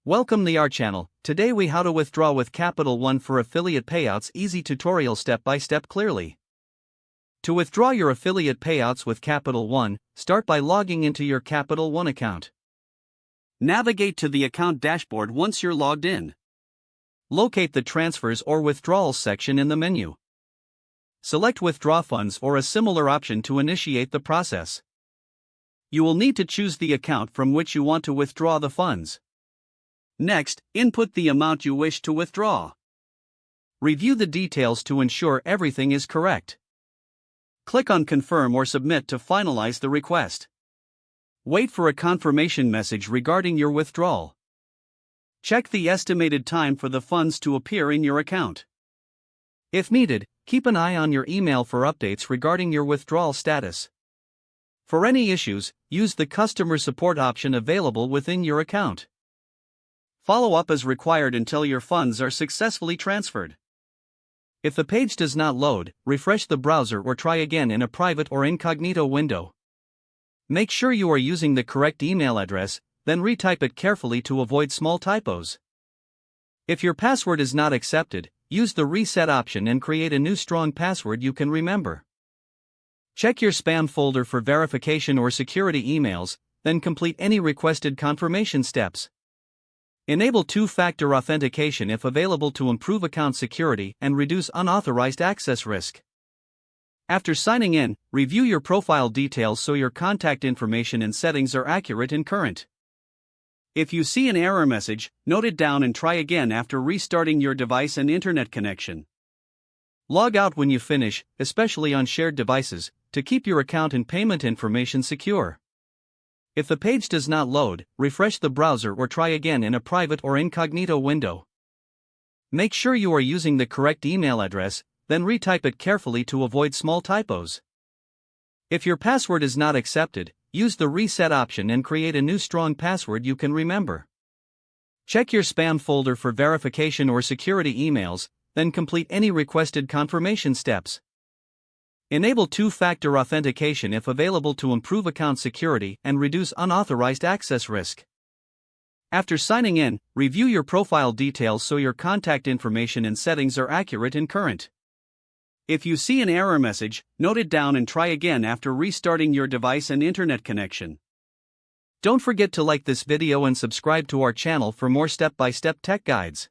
Welcome to our channel. Today we how to withdraw with Capital One for affiliate payouts. Easy tutorial step by step clearly. To withdraw your affiliate payouts with Capital One, start by logging into your Capital One account. Navigate to the account dashboard once you're logged in. Locate the transfers or withdrawals section in the menu. Select withdraw funds or a similar option to initiate the process. You will need to choose the account from which you want to withdraw the funds. Next, input the amount you wish to withdraw. Review the details to ensure everything is correct. Click on Confirm or Submit to finalize the request. Wait for a confirmation message regarding your withdrawal. Check the estimated time for the funds to appear in your account. If needed, keep an eye on your email for updates regarding your withdrawal status. For any issues, use the customer support option available within your account. Follow up as required until your funds are successfully transferred. If the page does not load, refresh the browser or try again in a private or incognito window. Make sure you are using the correct email address, then retype it carefully to avoid small typos. If your password is not accepted, use the reset option and create a new strong password you can remember. Check your spam folder for verification or security emails, then complete any requested confirmation steps. Enable two-factor authentication if available to improve account security and reduce unauthorized access risk. After signing in, review your profile details so your contact information and settings are accurate and current. If you see an error message, note it down and try again after restarting your device and internet connection. Log out when you finish, especially on shared devices, to keep your account and payment information secure. If the page does not load, refresh the browser or try again in a private or incognito window. Make sure you are using the correct email address, then retype it carefully to avoid small typos. If your password is not accepted, use the reset option and create a new strong password you can remember. Check your spam folder for verification or security emails, then complete any requested confirmation steps. Enable two-factor authentication if available to improve account security and reduce unauthorized access risk. After signing in, review your profile details so your contact information and settings are accurate and current. If you see an error message, note it down and try again after restarting your device and internet connection. Don't forget to like this video and subscribe to our channel for more step-by-step tech guides.